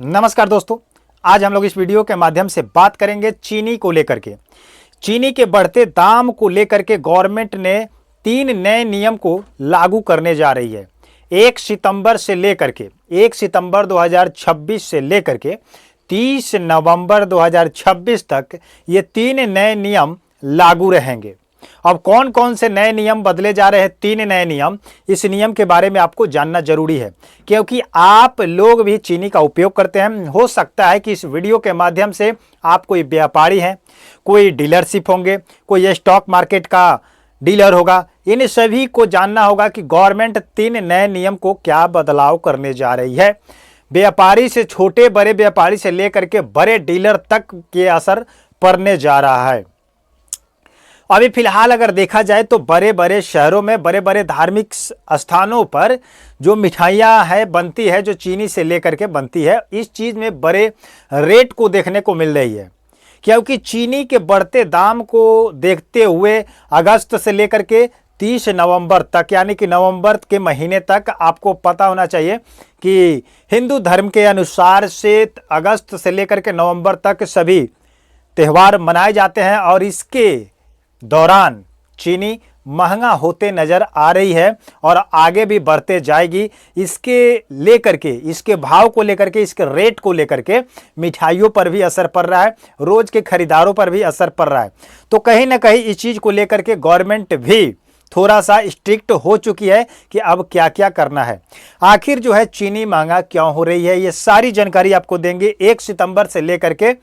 नमस्कार दोस्तों, आज हम लोग इस वीडियो के माध्यम से बात करेंगे चीनी को लेकर के। चीनी के बढ़ते दाम को लेकर के गवर्नमेंट ने 3 नए नियम को लागू करने जा रही है। 1 सितंबर से लेकर के 1 सितंबर 2026 से लेकर के 30 नवंबर 2026 तक ये 3 नए नियम लागू रहेंगे। अब कौन कौन से नए नियम बदले जा रहे हैं, 3 नए नियम, इस नियम के बारे में आपको जानना जरूरी है, क्योंकि आप लोग भी चीनी का उपयोग करते हैं। हो सकता है कि इस वीडियो के माध्यम से आप कोई व्यापारी हैं, कोई डीलरशिप होंगे, कोई स्टॉक मार्केट का डीलर होगा, इन सभी को जानना होगा कि गवर्नमेंट 3 नए नियम को क्या बदलाव करने जा रही है। व्यापारी से छोटे बड़े व्यापारी से लेकर के बड़े डीलर तक के असर पड़ने जा रहा है। अभी फिलहाल अगर देखा जाए तो बड़े बड़े शहरों में, बड़े बड़े धार्मिक स्थानों पर जो मिठाइयाँ है बनती है, जो चीनी से लेकर के बनती है, इस चीज़ में बड़े रेट को देखने को मिल रही है, क्योंकि चीनी के बढ़ते दाम को देखते हुए अगस्त से लेकर के 30 नवंबर तक, यानी कि नवंबर के महीने तक आपको पता होना चाहिए कि हिंदू धर्म के अनुसार से अगस्त से लेकर के नवंबर तक सभी त्यौहार मनाए जाते हैं और इसके दौरान चीनी महंगा होते नजर आ रही है और आगे भी बढ़ते जाएगी। इसके लेकर के, इसके भाव को लेकर के, इसके रेट को लेकर के मिठाइयों पर भी असर पड़ रहा है, रोज के खरीदारों पर भी असर पड़ रहा है। तो कहीं ना कहीं इस चीज को लेकर के गवर्नमेंट भी थोड़ा सा स्ट्रिक्ट हो चुकी है कि अब क्या क्या करना है। आखिर जो है चीनी महंगा क्यों हो रही है, ये सारी जानकारी आपको देंगे। 1 सितंबर से लेकर के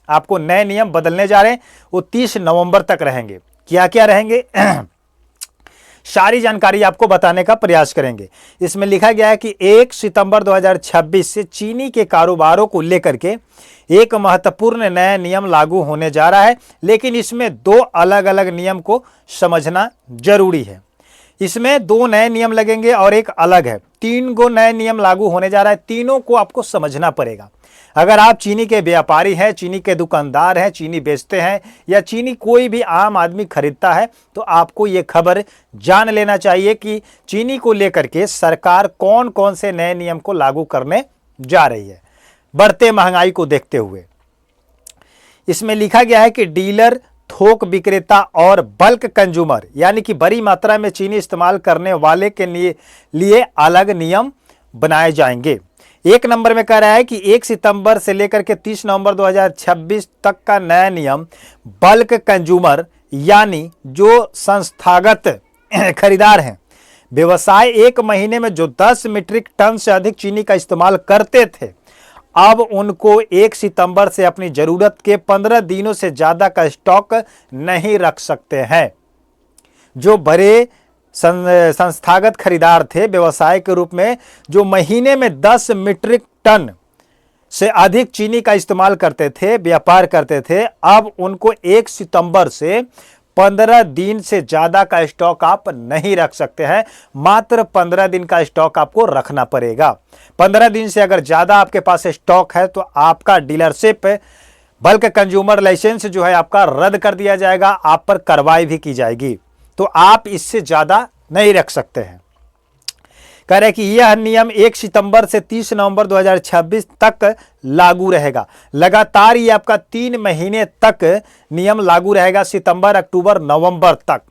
आपको नए नियम बदलने जा रहे हैं, वो 30 नवंबर तक रहेंगे। क्या क्या रहेंगे सारी जानकारी आपको बताने का प्रयास करेंगे। इसमें लिखा गया है कि 1 सितंबर 2026 से चीनी के कारोबारों को लेकर के एक महत्वपूर्ण नया नियम लागू होने जा रहा है, लेकिन इसमें 2 अलग अलग नियम को समझना जरूरी है। इसमें 2 नए नियम लगेंगे और एक अलग है। 3 गो नए नियम लागू होने जा रहा है, तीनों को आपको समझना पड़ेगा। अगर आप चीनी के व्यापारी हैं, चीनी के दुकानदार हैं, चीनी बेचते हैं या चीनी कोई भी आम आदमी खरीदता है, तो आपको ये खबर जान लेना चाहिए कि चीनी को लेकर के सरकार कौन कौन से नए नियम को लागू करने जा रही है बढ़ते महंगाई को देखते हुए। इसमें लिखा गया है कि डीलर, थोक विक्रेता और बल्क कंज्यूमर, यानी कि बड़ी मात्रा में चीनी इस्तेमाल करने वाले के लिए अलग नियम बनाए जाएंगे। 1 नंबर में कह रहा है कि 1 सितंबर से लेकर के 30 नवंबर 2026 तक का नया नियम बल्क कंज्यूमर, यानी जो संस्थागत खरीदार हैं, व्यवसाय 1 महीने में जो 10 मीट्रिक टन से अधिक चीनी का इस्तेमाल करते थे, अब उनको 1 सितंबर से अपनी जरूरत के 15 दिनों से ज्यादा का स्टॉक नहीं रख सकते हैं। जो बड़े संस्थागत खरीदार थे, व्यवसाय के रूप में जो महीने में 10 मीट्रिक टन से अधिक चीनी का इस्तेमाल करते थे, व्यापार करते थे, अब उनको 1 सितंबर से 15 दिन से ज्यादा का स्टॉक आप नहीं रख सकते हैं। मात्र 15 दिन का स्टॉक आपको रखना पड़ेगा। 15 दिन से अगर ज्यादा आपके पास स्टॉक है तो आपका डीलरशिप बल्क कंज्यूमर लाइसेंस जो है आपका रद्द कर दिया जाएगा, आप पर कार्रवाई भी की जाएगी। तो आप इससे ज्यादा नहीं रख सकते हैं। कह रहे कि यह नियम 1 सितंबर से 30 नवंबर 2026 तक लागू रहेगा। लगातार ये आपका 3 महीने तक नियम लागू रहेगा, सितंबर, अक्टूबर, नवंबर तक।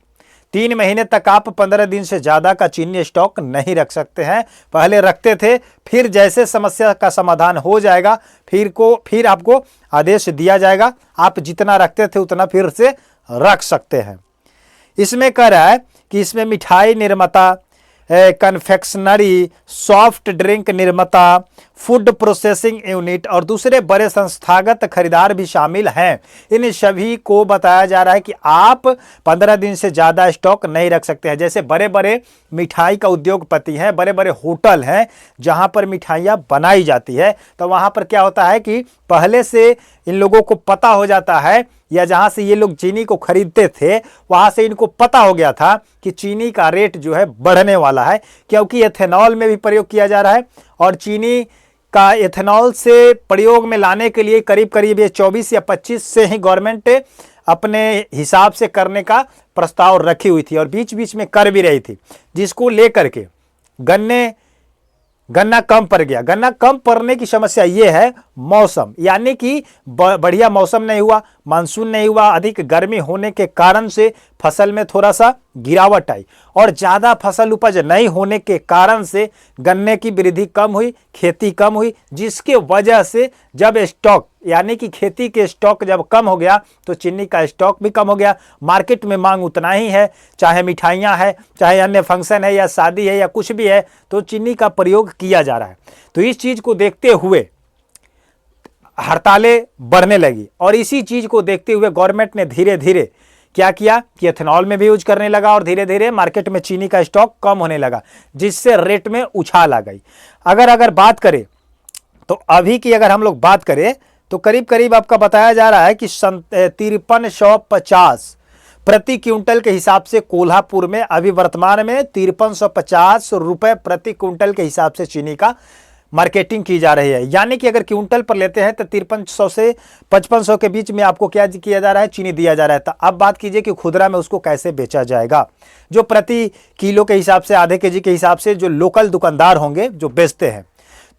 3 महीने तक आप 15 दिन से ज्यादा का चीनी स्टॉक नहीं रख सकते हैं। पहले रखते थे, फिर जैसे समस्या का समाधान हो जाएगा फिर आपको आदेश दिया जाएगा, आप जितना रखते थे उतना फिर से रख सकते हैं। इसमें कह रहा है कि इसमें मिठाई निर्माता, कन्फेक्शनरी, सॉफ्ट ड्रिंक निर्माता, फूड प्रोसेसिंग यूनिट और दूसरे बड़े संस्थागत खरीदार भी शामिल हैं। इन सभी को बताया जा रहा है कि आप 15 दिन से ज़्यादा स्टॉक नहीं रख सकते हैं। जैसे बड़े बड़े मिठाई का उद्योगपति हैं, बड़े बड़े होटल हैं जहां पर मिठाइयाँ बनाई जाती है, तो वहां पर क्या होता है कि पहले से इन लोगों को पता हो जाता है, या जहां से ये लोग चीनी को खरीदते थे वहां से इनको पता हो गया था कि चीनी का रेट जो है बढ़ने वाला है, क्योंकि एथेनॉल में भी प्रयोग किया जा रहा है और चीनी का एथेनॉल से प्रयोग में लाने के लिए करीब करीब ये 24 या 25 से ही गवर्नमेंट अपने हिसाब से करने का प्रस्ताव रखी हुई थी और बीच बीच में कर भी रही थी, जिसको लेकर के गन्ने गन्ना कम पड़ गया। गन्ना कम पड़ने की समस्या ये है मौसम, यानी कि बढ़िया मौसम नहीं हुआ, मानसून नहीं हुआ, अधिक गर्मी होने के कारण से फसल में थोड़ा सा गिरावट आई और ज़्यादा फसल उपज नहीं होने के कारण से गन्ने की वृद्धि कम हुई, खेती कम हुई, जिसके वजह से जब स्टॉक यानी कि खेती के स्टॉक जब कम हो गया तो चीनी का स्टॉक भी कम हो गया। मार्केट में मांग उतना ही है, चाहे मिठाइयाँ है, चाहे अन्य फंक्शन है या शादी है या कुछ भी है, तो चीनी का प्रयोग किया जा रहा है। तो इस चीज़ को देखते हुए हड़तालें बढ़ने लगी और इसी चीज़ को देखते हुए गवर्नमेंट ने धीरे धीरे क्या किया कि एथेनॉल में भी यूज करने लगा और धीरे धीरे मार्केट में चीनी का स्टॉक कम होने लगा, जिससे रेट में उछाल आ गई। अगर बात करें तो अभी की अगर हम लोग बात करें तो करीब करीब आपका बताया जा रहा है कि 5350 प्रति क्विंटल के हिसाब से कोल्हापुर में अभी वर्तमान में 5350 रुपए प्रति क्विंटल के हिसाब से चीनी का मार्केटिंग की जा रही है। यानी कि अगर क्विंटल पर लेते हैं तो 5300 से 5500 के बीच में आपको क्या किया जा रहा है, चीनी दिया जा रहा है। तो अब बात कीजिए कि खुदरा में उसको कैसे बेचा जाएगा। जो प्रति किलो के हिसाब से, आधे केजी के हिसाब से जो लोकल दुकानदार होंगे जो बेचते हैं,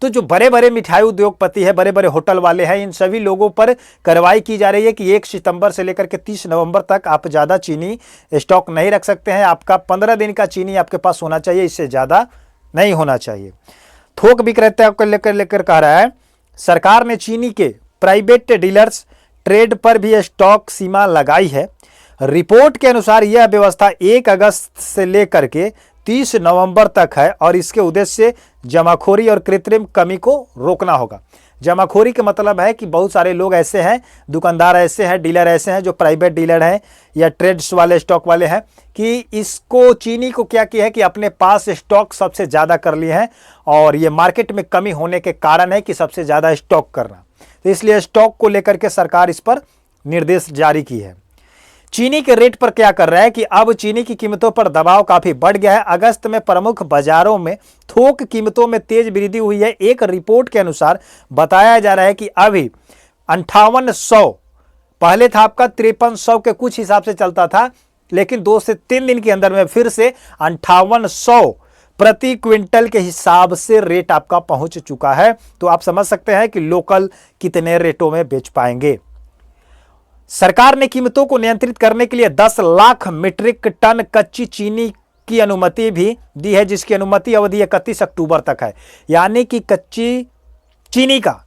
तो जो बड़े बड़े मिठाई उद्योगपति है, बड़े बड़े होटल वाले हैं, इन सभी लोगों पर कार्रवाई की जा रही है कि 1 सितंबर से लेकर के 30 नवंबर तक आप ज़्यादा चीनी स्टॉक नहीं रख सकते हैं। आपका 15 दिन का चीनी आपके पास होना चाहिए, इससे ज़्यादा नहीं होना चाहिए। थोक विक्रेता को लेकर कह रहा है सरकार ने चीनी के प्राइवेट डीलर्स ट्रेड पर भी स्टॉक सीमा लगाई है। रिपोर्ट के अनुसार यह व्यवस्था 1 अगस्त से लेकर के 30 नवंबर तक है और इसके उद्देश्य से जमाखोरी और कृत्रिम कमी को रोकना होगा। जमाखोरी का मतलब है कि बहुत सारे लोग ऐसे हैं, दुकानदार ऐसे हैं, डीलर ऐसे हैं जो प्राइवेट डीलर हैं या ट्रेड्स वाले, स्टॉक वाले हैं, कि इसको चीनी को क्या किया है कि अपने पास स्टॉक सबसे ज़्यादा कर लिए हैं और ये मार्केट में कमी होने के कारण है कि सबसे ज़्यादा स्टॉक करना। तो इसलिए स्टॉक को लेकर के सरकार इस पर निर्देश जारी की है। चीनी के रेट पर क्या कर रहा है कि अब चीनी की कीमतों पर दबाव काफी बढ़ गया है। अगस्त में प्रमुख बाजारों में थोक कीमतों में तेज वृद्धि हुई है। एक रिपोर्ट के अनुसार बताया जा रहा है कि अभी 5800, पहले था आपका 5300 के कुछ हिसाब से चलता था, लेकिन 2 से 3 दिन के अंदर में फिर से 5800 प्रति क्विंटल के हिसाब से रेट आपका पहुंच चुका है। तो आप समझ सकते हैं कि लोकल कितने रेटों में बेच पाएंगे। सरकार ने कीमतों को नियंत्रित करने के लिए 10 लाख मीट्रिक टन कच्ची चीनी की अनुमति भी दी है, जिसकी अनुमति अवधि 31 अक्टूबर तक है। यानी कि कच्ची चीनी का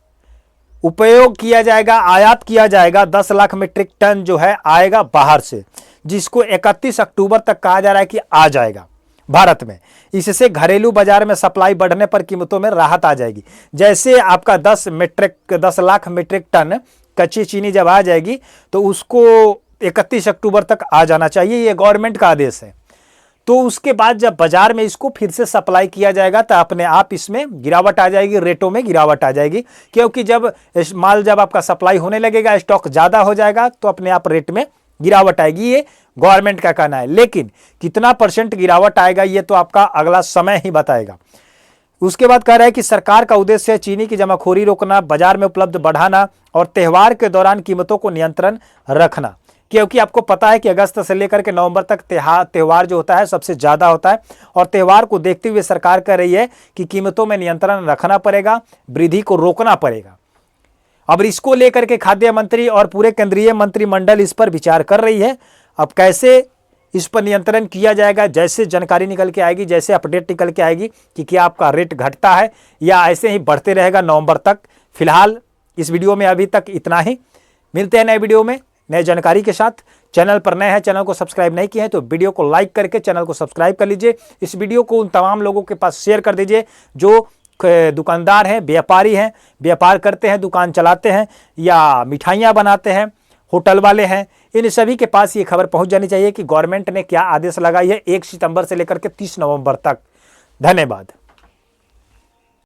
उपयोग किया जाएगा, आयात किया जाएगा, 10 लाख मीट्रिक टन जो है आएगा बाहर से, जिसको 31 अक्टूबर तक कहा जा रहा है कि आ जाएगा भारत में। इससे घरेलू बाजार में सप्लाई बढ़ने पर कीमतों में राहत आ जाएगी। जैसे आपका 10 लाख मीट्रिक टन कच्ची चीनी जब आ जाएगी तो उसको 31 अक्टूबर तक आ जाना चाहिए, ये गवर्नमेंट का आदेश है। तो उसके बाद जब बाजार में इसको फिर से सप्लाई किया जाएगा तो अपने आप इसमें गिरावट आ जाएगी, रेटों में गिरावट आ जाएगी, क्योंकि जब माल जब आपका सप्लाई होने लगेगा, स्टॉक ज़्यादा हो जाएगा तो अपने आप रेट में गिरावट आएगी। ये गवर्नमेंट का कहना है, लेकिन कितना % गिरावट आएगा ये तो आपका अगला समय ही बताएगा। उसके बाद कह रहा है कि सरकार का उद्देश्य है चीनी की जमाखोरी रोकना, बाजार में उपलब्ध बढ़ाना और त्यौहार के दौरान कीमतों को नियंत्रण रखना। क्योंकि आपको पता है कि अगस्त से लेकर के नवंबर तक त्यौहार जो होता है सबसे ज़्यादा होता है और त्यौहार को देखते हुए सरकार कह रही है कि कीमतों में नियंत्रण रखना पड़ेगा, वृद्धि को रोकना पड़ेगा। अब इसको लेकर के खाद्य मंत्री और पूरे केंद्रीय मंत्रिमंडल इस पर विचार कर रही है। अब कैसे इस पर नियंत्रण किया जाएगा, जैसे जानकारी निकल के आएगी, जैसे अपडेट निकल के आएगी कि क्या आपका रेट घटता है या ऐसे ही बढ़ते रहेगा नवंबर तक। फिलहाल इस वीडियो में अभी तक इतना ही। मिलते हैं नए वीडियो में नए जानकारी के साथ। चैनल पर नए हैं, चैनल को सब्सक्राइब नहीं किए हैं तो वीडियो को लाइक करके चैनल को सब्सक्राइब कर लीजिए। इस वीडियो को उन तमाम लोगों के पास शेयर कर दीजिए जो दुकानदार हैं, व्यापारी हैं, व्यापार करते हैं, दुकान चलाते हैं या मिठाइयाँ बनाते हैं, होटल वाले हैं। इन सभी के पास ये खबर पहुंच जानी चाहिए कि गवर्नमेंट ने क्या आदेश लगाई है 1 सितंबर से लेकर के 30 नवंबर तक। धन्यवाद।